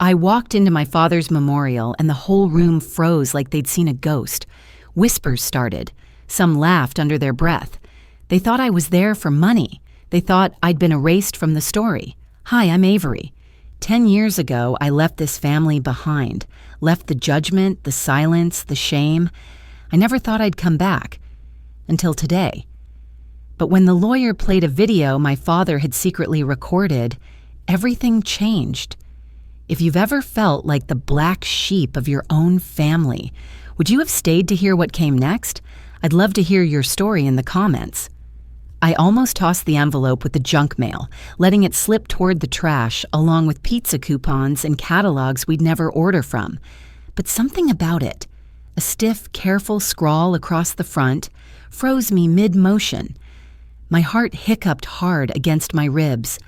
I walked into my father's memorial and the whole room froze like they'd seen a ghost. Whispers started. Some laughed under their breath. They thought I was there for money. They thought I'd been erased from the story. Hi, I'm Avery. 10 years ago, I left this family behind. Left the judgment, the silence, the shame. I never thought I'd come back. Until today. But when the lawyer played a video my father had secretly recorded, everything changed. If you've ever felt like the black sheep of your own family, would you have stayed to hear what came next? I'd love to hear your story in the comments. I almost tossed the envelope with the junk mail, letting it slip toward the trash along with pizza coupons and catalogs we'd never order from. But something about it, a stiff, careful scrawl across the front, froze me mid-motion. My heart hiccuped hard against my ribs.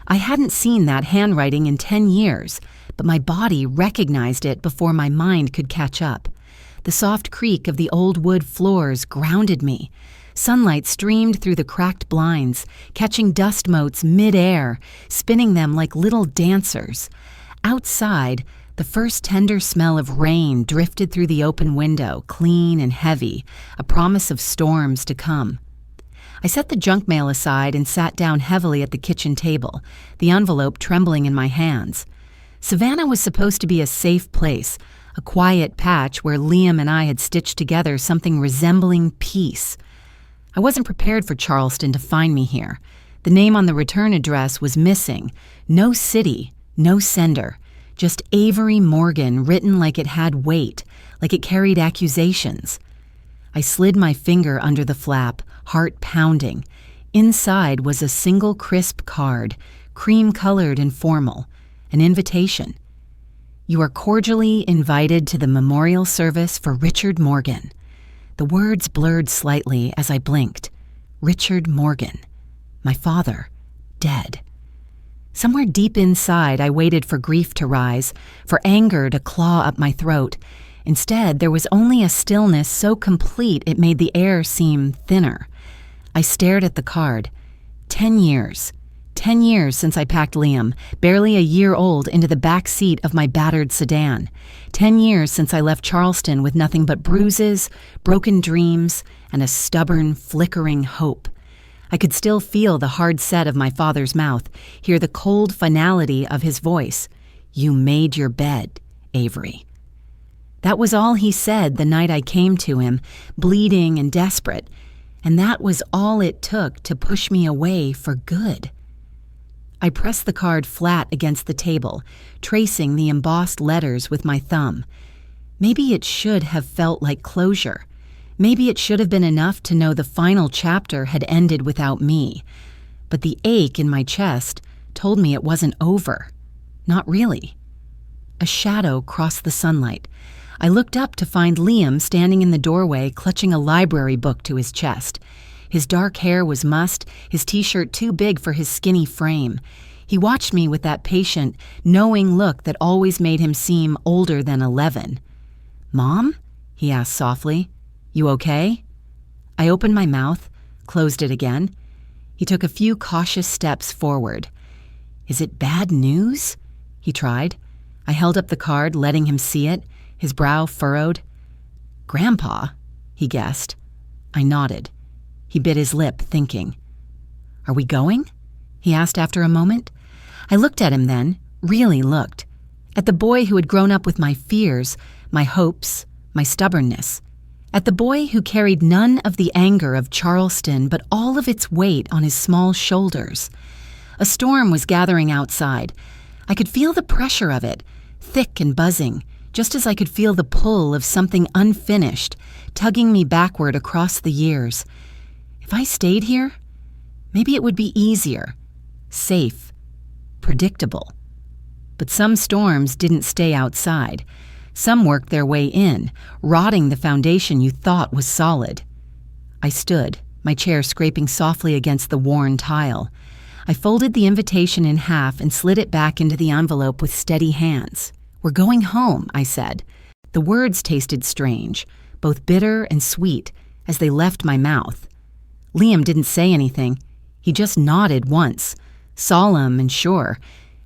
I hadn't seen that handwriting in 10 years, but my body recognized it before my mind could catch up. The soft creak of the old wood floors grounded me. Sunlight streamed through the cracked blinds, catching dust motes mid-air, spinning them like little dancers. Outside, the first tender smell of rain drifted through the open window, clean and heavy, a promise of storms to come. I set the junk mail aside and sat down heavily at the kitchen table, the envelope trembling in my hands. Savannah was supposed to be a safe place, a quiet patch where Liam and I had stitched together something resembling peace. I wasn't prepared for Charleston to find me here. The name on the return address was missing. No city, no sender. Just Avery Morgan written like it had weight, like it carried accusations. I slid my finger under the flap, heart pounding. Inside was a single crisp card, cream-colored and formal, an invitation. You are cordially invited to the memorial service for Richard Morgan. The words blurred slightly as I blinked. Richard Morgan. My father. Dead. Somewhere deep inside, I waited for grief to rise, for anger to claw up my throat. Instead, there was only a stillness so complete it made the air seem thinner. I stared at the card. 10 years. 10 years since I packed Liam, barely a year old, into the back seat of my battered sedan. 10 years since I left Charleston with nothing but bruises, broken dreams, and a stubborn, flickering hope. I could still feel the hard set of my father's mouth, hear the cold finality of his voice. You made your bed, Avery. That was all he said the night I came to him, bleeding and desperate, and that was all it took to push me away for good. I pressed the card flat against the table, tracing the embossed letters with my thumb. Maybe it should have felt like closure. Maybe it should have been enough to know the final chapter had ended without me. But the ache in my chest told me it wasn't over. Not really. A shadow crossed the sunlight. I looked up to find Liam standing in the doorway, clutching a library book to his chest. His dark hair was mussed, his t-shirt too big for his skinny frame. He watched me with that patient, knowing look that always made him seem older than 11. "Mom?" he asked softly. "You okay?" I opened my mouth, closed it again. He took a few cautious steps forward. "Is it bad news?" he tried. I held up the card, letting him see it, his brow furrowed. "Grandpa?" he guessed. I nodded. He bit his lip, thinking. "Are we going?" he asked after a moment. I looked at him then, really looked. At the boy who had grown up with my fears, my hopes, my stubbornness. At the boy who carried none of the anger of Charleston, but all of its weight on his small shoulders. A storm was gathering outside. I could feel the pressure of it, thick and buzzing, just as I could feel the pull of something unfinished, tugging me backward across the years. If I stayed here, maybe it would be easier, safe, predictable. But some storms didn't stay outside. Some worked their way in, rotting the foundation you thought was solid. I stood, my chair scraping softly against the worn tile. I folded the invitation in half and slid it back into the envelope with steady hands. "We're going home," I said. The words tasted strange, both bitter and sweet, as they left my mouth. Liam didn't say anything. He just nodded once, solemn and sure,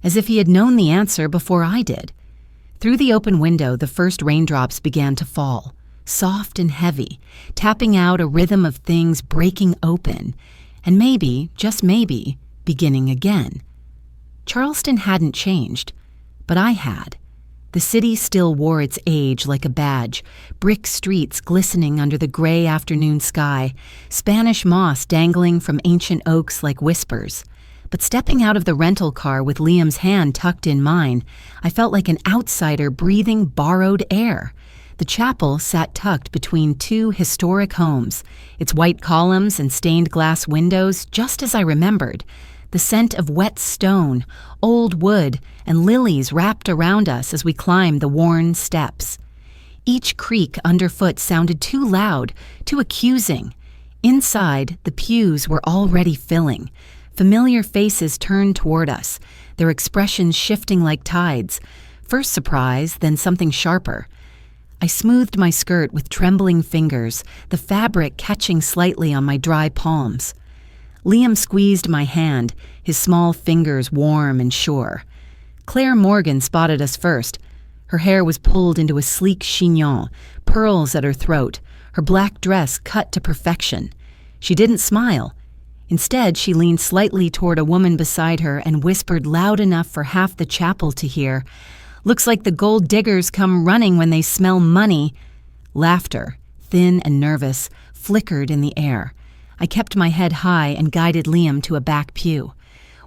as if he had known the answer before I did. Through the open window, the first raindrops began to fall, soft and heavy, tapping out a rhythm of things breaking open, and maybe, just maybe, beginning again. Charleston hadn't changed, but I had. The city still wore its age like a badge, brick streets glistening under the gray afternoon sky, Spanish moss dangling from ancient oaks like whispers. But stepping out of the rental car with Liam's hand tucked in mine, I felt like an outsider breathing borrowed air. The chapel sat tucked between two historic homes, its white columns and stained glass windows just as I remembered. The scent of wet stone, old wood, and lilies wrapped around us as we climbed the worn steps. Each creak underfoot sounded too loud, too accusing. Inside, the pews were already filling. Familiar faces turned toward us, their expressions shifting like tides. First surprise, then something sharper. I smoothed my skirt with trembling fingers, the fabric catching slightly on my dry palms. Liam squeezed my hand, his small fingers warm and sure. Claire Morgan spotted us first. Her hair was pulled into a sleek chignon, pearls at her throat, her black dress cut to perfection. She didn't smile. Instead, she leaned slightly toward a woman beside her and whispered loud enough for half the chapel to hear, "Looks like the gold diggers come running when they smell money." Laughter, thin and nervous, flickered in the air. I kept my head high and guided Liam to a back pew.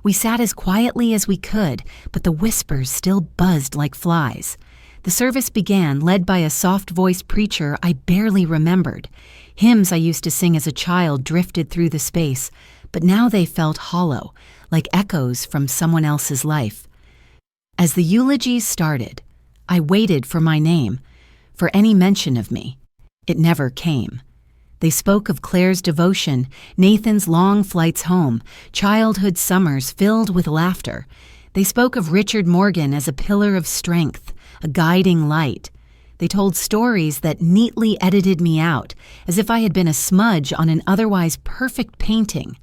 We sat as quietly as we could, but the whispers still buzzed like flies. The service began, led by a soft-voiced preacher I barely remembered. Hymns I used to sing as a child drifted through the space, but now they felt hollow, like echoes from someone else's life. As the eulogies started, I waited for my name, for any mention of me. It never came. They spoke of Claire's devotion, Nathan's long flights home, childhood summers filled with laughter. They spoke of Richard Morgan as a pillar of strength, a guiding light. They told stories that neatly edited me out, as if I had been a smudge on an otherwise perfect painting.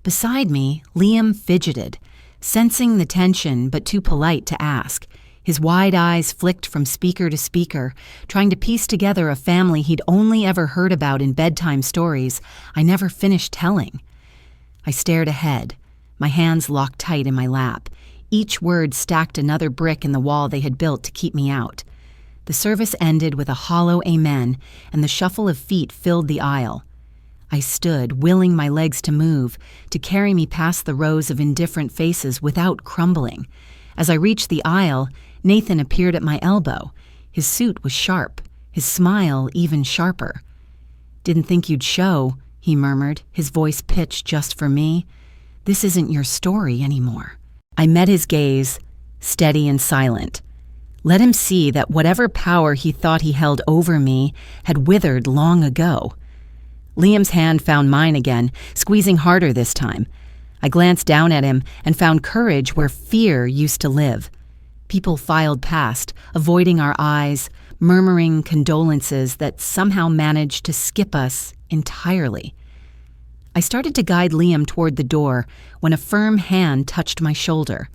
Beside me, Liam fidgeted, sensing the tension but too polite to ask. His wide eyes flicked from speaker to speaker, trying to piece together a family he'd only ever heard about in bedtime stories I never finished telling. I stared ahead, my hands locked tight in my lap. Each word stacked another brick in the wall they had built to keep me out. The service ended with a hollow amen, and the shuffle of feet filled the aisle. I stood, willing my legs to move, to carry me past the rows of indifferent faces without crumbling. As I reached the aisle, Nathan appeared at my elbow. His suit was sharp, his smile even sharper. "Didn't think you'd show," he murmured, his voice pitched just for me. "This isn't your story anymore." I met his gaze, steady and silent. Let him see that whatever power he thought he held over me had withered long ago. Liam's hand found mine again, squeezing harder this time. I glanced down at him and found courage where fear used to live. People filed past, avoiding our eyes, murmuring condolences that somehow managed to skip us entirely. I started to guide Liam toward the door when a firm hand touched my shoulder.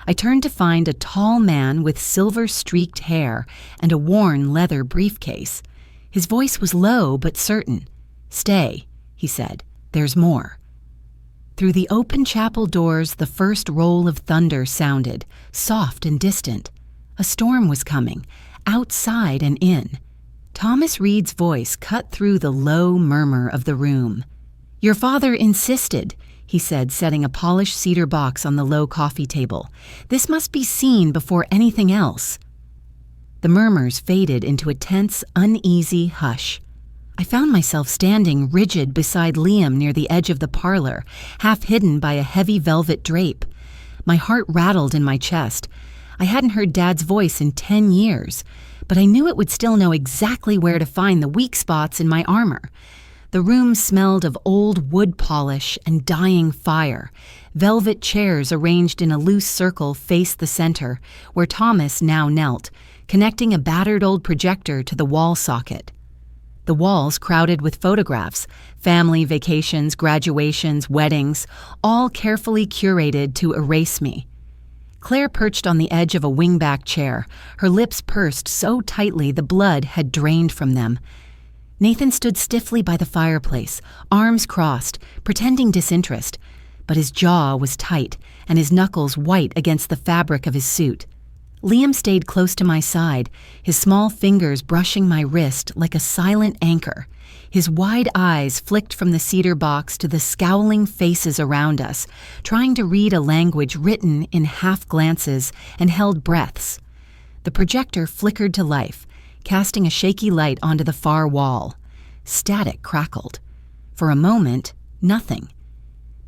I turned to find a tall man with silver-streaked hair and a worn leather briefcase. His voice was low but certain. "Stay," he said. "There's more." Through the open chapel doors, the first roll of thunder sounded, soft and distant. A storm was coming, outside and in. Thomas Reed's voice cut through the low murmur of the room. "Your father insisted," he said, setting a polished cedar box on the low coffee table. "This must be seen before anything else." The murmurs faded into a tense, uneasy hush. I found myself standing rigid beside Liam near the edge of the parlor, half hidden by a heavy velvet drape. My heart rattled in my chest. I hadn't heard Dad's voice in 10 years, but I knew it would still know exactly where to find the weak spots in my armor. The room smelled of old wood polish and dying fire. Velvet chairs arranged in a loose circle faced the center, where Thomas now knelt, connecting a battered old projector to the wall socket. The walls crowded with photographs, family vacations, graduations, weddings, all carefully curated to erase me. Claire perched on the edge of a wingback chair, her lips pursed so tightly the blood had drained from them. Nathan stood stiffly by the fireplace, arms crossed, pretending disinterest, but his jaw was tight and his knuckles white against the fabric of his suit. Liam stayed close to my side, his small fingers brushing my wrist like a silent anchor. His wide eyes flicked from the cedar box to the scowling faces around us, trying to read a language written in half glances and held breaths. The projector flickered to life, casting a shaky light onto the far wall. Static crackled. For a moment, nothing.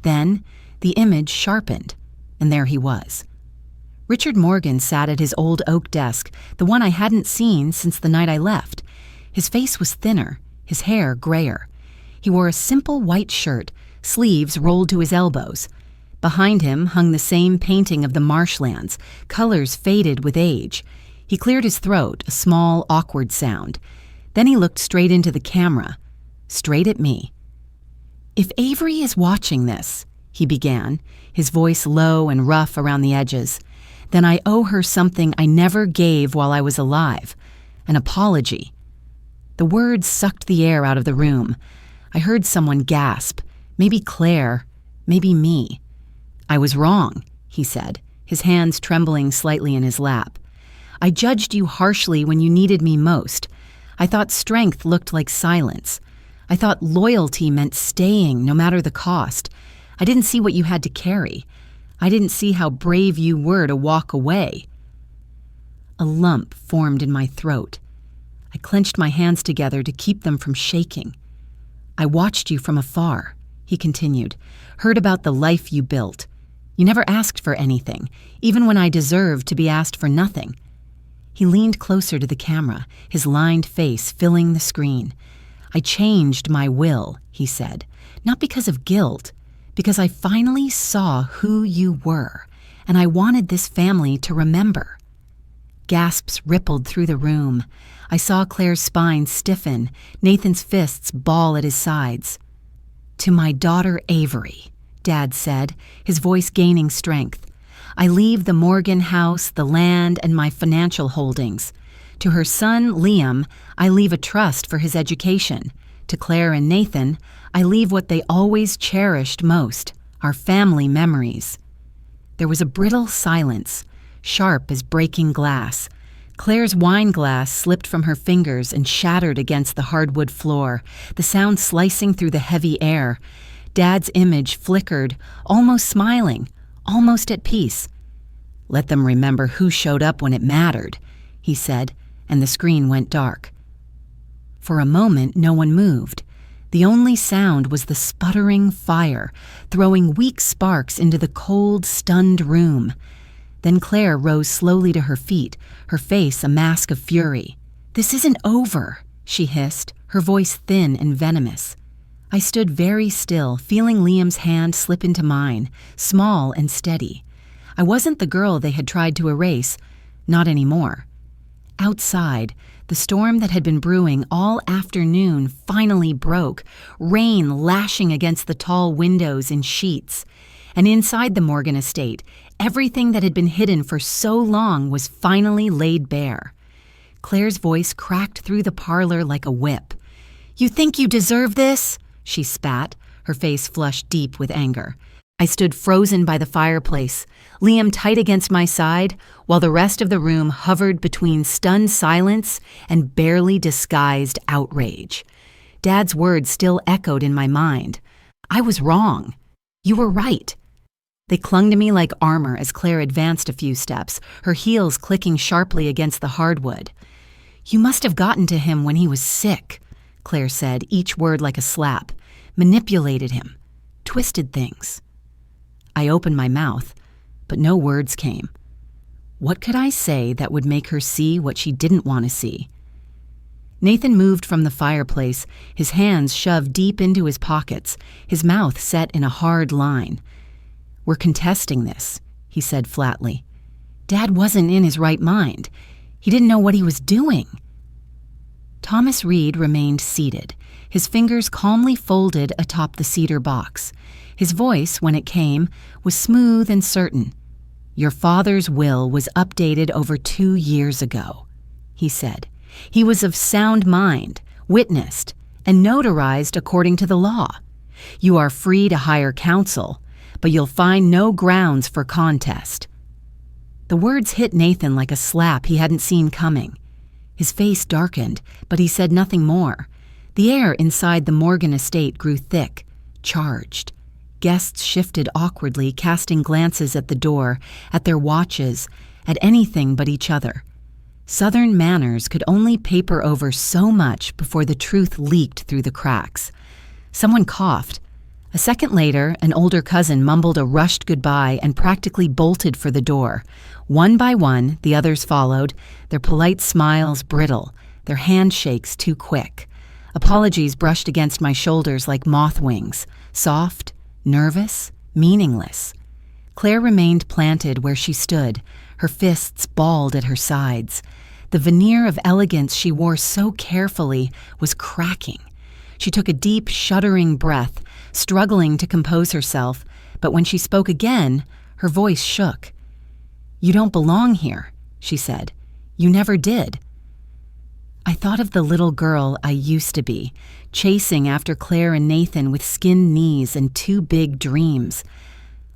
Then, the image sharpened, and there he was. Richard Morgan sat at his old oak desk, the one I hadn't seen since the night I left. His face was thinner, his hair grayer. He wore a simple white shirt, sleeves rolled to his elbows. Behind him hung the same painting of the marshlands, colors faded with age. He cleared his throat, a small, awkward sound. Then he looked straight into the camera, straight at me. "If Avery is watching this," he began, his voice low and rough around the edges, "then I owe her something I never gave while I was alive, an apology." The words sucked the air out of the room. I heard someone gasp, maybe Claire, maybe me. "I was wrong," he said, his hands trembling slightly in his lap. "I judged you harshly when you needed me most. I thought strength looked like silence. I thought loyalty meant staying no matter the cost. I didn't see what you had to carry. I didn't see how brave you were to walk away." A lump formed in my throat. I clenched my hands together to keep them from shaking. "I watched you from afar," he continued, "heard about the life you built. You never asked for anything, even when I deserved to be asked for nothing." He leaned closer to the camera, his lined face filling the screen. "I changed my will," he said, "not because of guilt, because I finally saw who you were, and I wanted this family to remember." Gasps rippled through the room. I saw Claire's spine stiffen, Nathan's fists ball at his sides. "To my daughter Avery," Dad said, his voice gaining strength. "I leave the Morgan house, the land, and my financial holdings. To her son, Liam, I leave a trust for his education. To Claire and Nathan, I leave what they always cherished most, our family memories." There was a brittle silence, sharp as breaking glass. Claire's wine glass slipped from her fingers and shattered against the hardwood floor, the sound slicing through the heavy air. Dad's image flickered, almost smiling, almost at peace. "Let them remember who showed up when it mattered," he said, and the screen went dark. For a moment, no one moved. The only sound was the sputtering fire, throwing weak sparks into the cold, stunned room. Then Claire rose slowly to her feet, her face a mask of fury. "This isn't over," she hissed, her voice thin and venomous. I stood very still, feeling Liam's hand slip into mine, small and steady. I wasn't the girl they had tried to erase, not anymore. Outside, the storm that had been brewing all afternoon finally broke, rain lashing against the tall windows in sheets. And inside the Morgan estate, everything that had been hidden for so long was finally laid bare. Claire's voice cracked through the parlor like a whip. "You think you deserve this?" she spat, her face flushed deep with anger. I stood frozen by the fireplace, Liam tight against my side, while the rest of the room hovered between stunned silence and barely disguised outrage. Dad's words still echoed in my mind. "I was wrong. You were right." They clung to me like armor as Claire advanced a few steps, her heels clicking sharply against the hardwood. "You must have gotten to him when he was sick," Claire said, each word like a slap. "Manipulated him. Twisted things." I opened my mouth, but no words came. What could I say that would make her see what she didn't want to see? Nathan moved from the fireplace, his hands shoved deep into his pockets, his mouth set in a hard line. "We're contesting this," he said flatly. "Dad wasn't in his right mind. He didn't know what he was doing." Thomas Reed remained seated, his fingers calmly folded atop the cedar box. His voice, when it came, was smooth and certain. Your father's will was updated over 2 years ago, he said. He was of sound mind, witnessed, and notarized according to the law. You are free to hire counsel, but you'll find no grounds for contest. The words hit Nathan like a slap he hadn't seen coming. His face darkened, but he said nothing more. The air inside the Morgan estate grew thick, charged. Guests shifted awkwardly, casting glances at the door, at their watches, at anything but each other. Southern manners could only paper over so much before the truth leaked through the cracks. Someone coughed. A second later, an older cousin mumbled a rushed goodbye and practically bolted for the door. One by one, the others followed, their polite smiles brittle, their handshakes too quick. Apologies brushed against my shoulders like moth wings, soft, nervous, meaningless. Claire remained planted where she stood, her fists balled at her sides. The veneer of elegance she wore so carefully was cracking. She took a deep, shuddering breath, struggling to compose herself, but when she spoke again, her voice shook. "You don't belong here," she said. "You never did." I thought of the little girl I used to be, chasing after Claire and Nathan with skinned knees and 2 big dreams.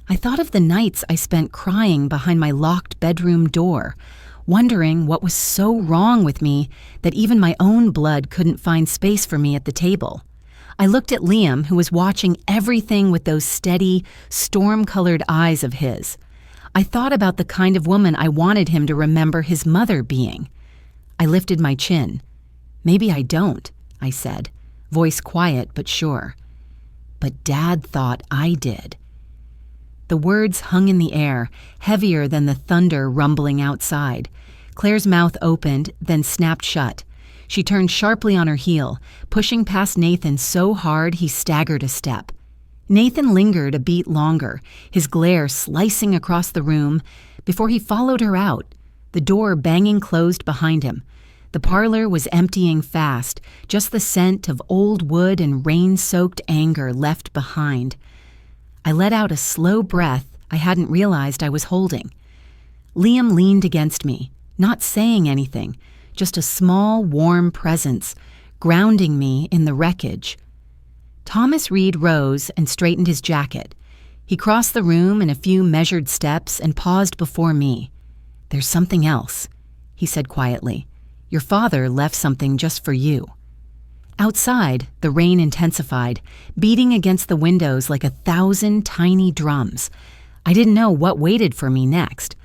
I thought of the nights I spent crying behind my locked bedroom door, wondering what was so wrong with me that even my own blood couldn't find space for me at the table. I looked at Liam, who was watching everything with those steady, storm-colored eyes of his. I thought about the kind of woman I wanted him to remember his mother being. I lifted my chin. "Maybe I don't," I said, voice quiet but sure. "But Dad thought I did." The words hung in the air, heavier than the thunder rumbling outside. Claire's mouth opened, then snapped shut. She turned sharply on her heel, pushing past Nathan so hard he staggered a step. Nathan lingered a beat longer, his glare slicing across the room, before he followed her out, the door banging closed behind him. The parlor was emptying fast, just the scent of old wood and rain-soaked anger left behind. I let out a slow breath I hadn't realized I was holding. Liam leaned against me, not saying anything, just a small, warm presence, grounding me in the wreckage. Thomas Reed rose and straightened his jacket. He crossed the room in a few measured steps and paused before me. "There's something else," he said quietly. "Your father left something just for you." Outside, the rain intensified, beating against the windows like 1,000 tiny drums. I didn't know what waited for me next,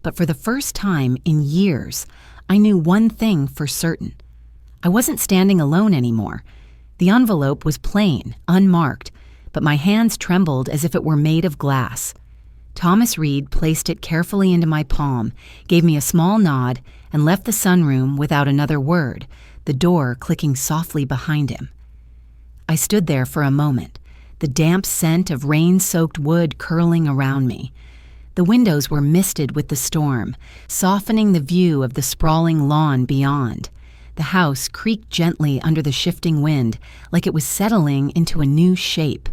but for the first time in years, I knew one thing for certain. I wasn't standing alone anymore. The envelope was plain, unmarked, but my hands trembled as if it were made of glass. Thomas Reed placed it carefully into my palm, gave me a small nod, and left the sunroom without another word, the door clicking softly behind him. I stood there for a moment, the damp scent of rain-soaked wood curling around me. The windows were misted with the storm, softening the view of the sprawling lawn beyond. The house creaked gently under the shifting wind, like it was settling into a new shape.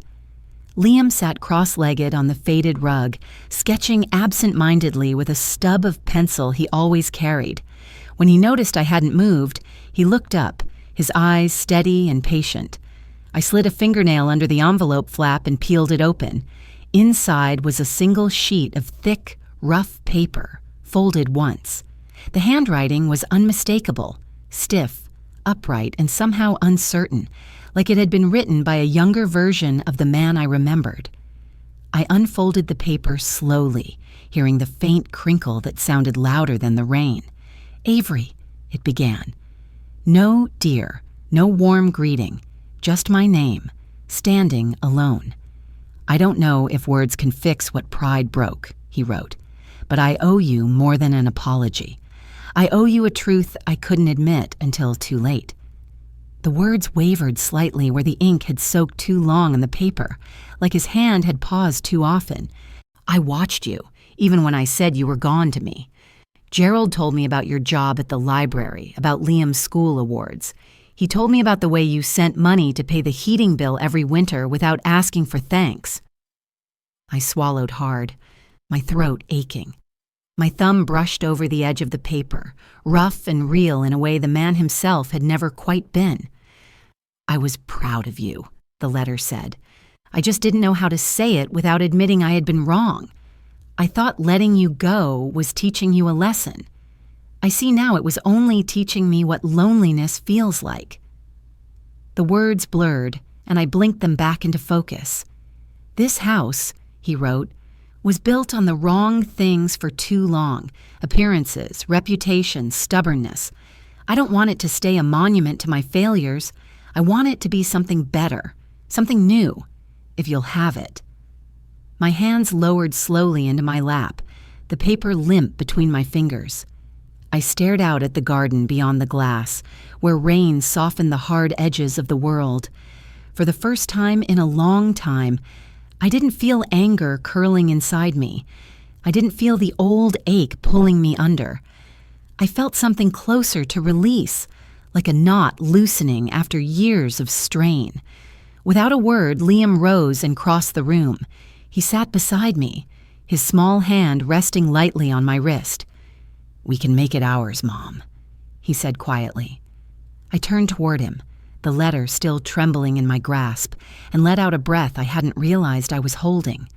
Liam sat cross-legged on the faded rug, sketching absent-mindedly with a stub of pencil he always carried. When he noticed I hadn't moved, he looked up, his eyes steady and patient. I slid a fingernail under the envelope flap and peeled it open. Inside was a single sheet of thick, rough paper, folded once. The handwriting was unmistakable, stiff, upright, and somehow uncertain, like it had been written by a younger version of the man I remembered. I unfolded the paper slowly, hearing the faint crinkle that sounded louder than the rain. "Avery," it began. No dear, no warm greeting, just my name, standing alone. "I don't know if words can fix what pride broke," he wrote, "but I owe you more than an apology. I owe you a truth I couldn't admit until too late." The words wavered slightly where the ink had soaked too long on the paper, like his hand had paused too often. "I watched you, even when I said you were gone to me. Gerald told me about your job at the library, about Liam's school awards. He told me about the way you sent money to pay the heating bill every winter without asking for thanks." I swallowed hard, my throat aching. My thumb brushed over the edge of the paper, rough and real in a way the man himself had never quite been. "I was proud of you," the letter said. "I just didn't know how to say it without admitting I had been wrong. I thought letting you go was teaching you a lesson. I see now it was only teaching me what loneliness feels like." The words blurred, and I blinked them back into focus. "This house," he wrote, "was built on the wrong things for too long. Appearances, reputation, stubbornness. I don't want it to stay a monument to my failures. I want it to be something better, something new, if you'll have it." My hands lowered slowly into my lap, the paper limp between my fingers. I stared out at the garden beyond the glass, where rain softened the hard edges of the world. For the first time in a long time, I didn't feel anger curling inside me. I didn't feel the old ache pulling me under. I felt something closer to release, like a knot loosening after years of strain. Without a word, Liam rose and crossed the room. He sat beside me, his small hand resting lightly on my wrist. "We can make it ours, Mom," he said quietly. I turned toward him, the letter still trembling in my grasp, and let out a breath I hadn't realized I was holding.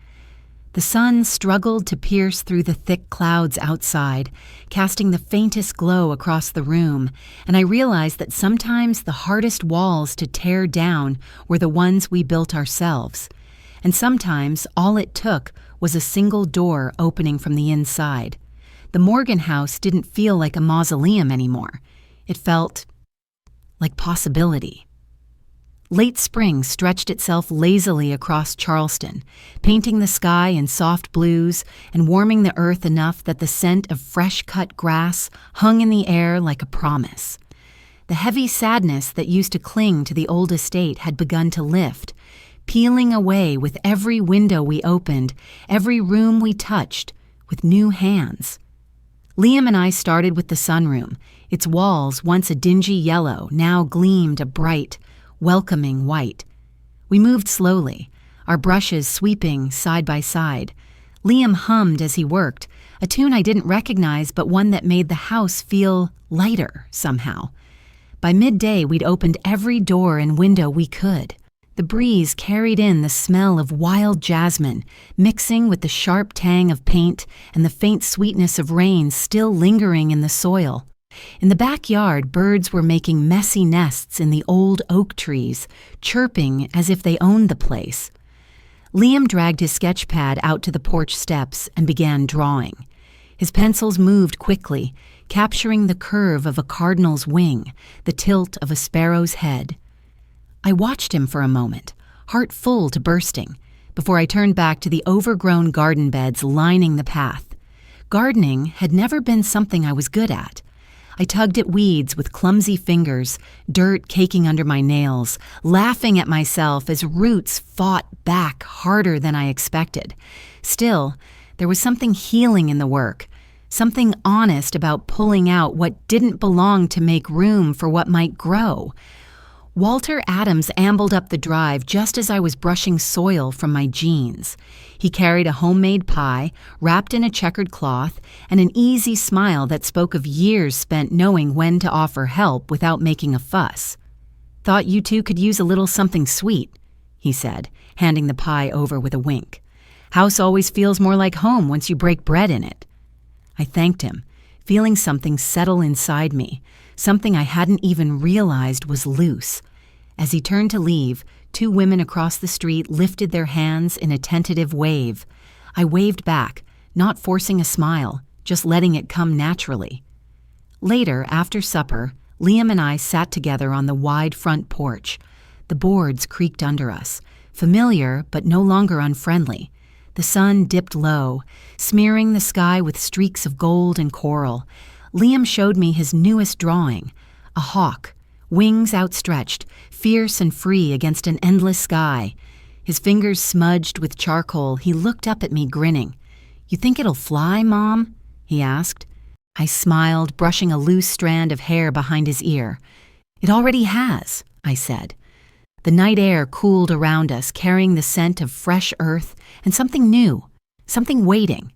The sun struggled to pierce through the thick clouds outside, casting the faintest glow across the room, and I realized that sometimes the hardest walls to tear down were the ones we built ourselves, and sometimes all it took was a single door opening from the inside. The Morgan house didn't feel like a mausoleum anymore. It felt like possibility. Late spring stretched itself lazily across Charleston, painting the sky in soft blues and warming the earth enough that the scent of fresh-cut grass hung in the air like a promise. The heavy sadness that used to cling to the old estate had begun to lift, peeling away with every window we opened, every room we touched, with new hands. Liam and I started with the sunroom. Its walls, once a dingy yellow, now gleamed a bright, welcoming white. We moved slowly, our brushes sweeping side by side. Liam hummed as he worked, a tune I didn't recognize but one that made the house feel lighter somehow. By midday, we'd opened every door and window we could. The breeze carried in the smell of wild jasmine, mixing with the sharp tang of paint and the faint sweetness of rain still lingering in the soil. In the backyard, birds were making messy nests in the old oak trees, chirping as if they owned the place. Liam dragged his sketch pad out to the porch steps and began drawing. His pencils moved quickly, capturing the curve of a cardinal's wing, the tilt of a sparrow's head. I watched him for a moment, heart full to bursting, before I turned back to the overgrown garden beds lining the path. Gardening had never been something I was good at. I tugged at weeds with clumsy fingers, dirt caking under my nails, laughing at myself as roots fought back harder than I expected. Still, there was something healing in the work, something honest about pulling out what didn't belong to make room for what might grow. Walter Adams ambled up the drive just as I was brushing soil from my jeans. He carried a homemade pie, wrapped in a checkered cloth, and an easy smile that spoke of years spent knowing when to offer help without making a fuss. "Thought you two could use a little something sweet," he said, handing the pie over with a wink. "House always feels more like home once you break bread in it." I thanked him, feeling something settle inside me, something I hadn't even realized was loose. As he turned to leave, two women across the street lifted their hands in a tentative wave. I waved back, not forcing a smile, just letting it come naturally. Later, after supper, Liam and I sat together on the wide front porch. The boards creaked under us, familiar but no longer unfriendly. The sun dipped low, smearing the sky with streaks of gold and coral. Liam showed me his newest drawing, a hawk, wings outstretched, fierce and free against an endless sky. His fingers smudged with charcoal, he looked up at me grinning. "You think it'll fly, Mom?" he asked. I smiled, brushing a loose strand of hair behind his ear. "It already has," I said. The night air cooled around us, carrying the scent of fresh earth and something new, something waiting.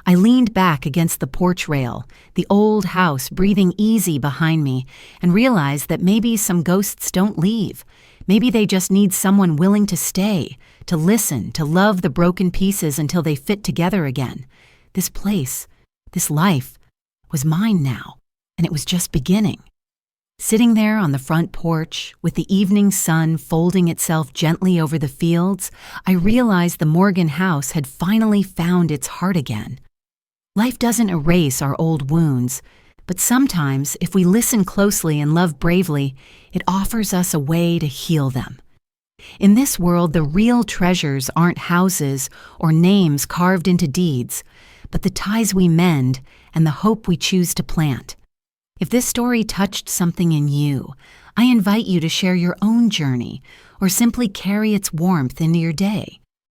I leaned back against the porch rail, the old house breathing easy behind me, and realized that maybe some ghosts don't leave. Maybe they just need someone willing to stay, to listen, to love the broken pieces until they fit together again. This place, this life, was mine now, and it was just beginning. Sitting there on the front porch, with the evening sun folding itself gently over the fields, I realized the Morgan house had finally found its heart again. Life doesn't erase our old wounds, but sometimes, if we listen closely and love bravely, it offers us a way to heal them. In this world, the real treasures aren't houses or names carved into deeds, but the ties we mend and the hope we choose to plant. If this story touched something in you, I invite you to share your own journey or simply carry its warmth into your day.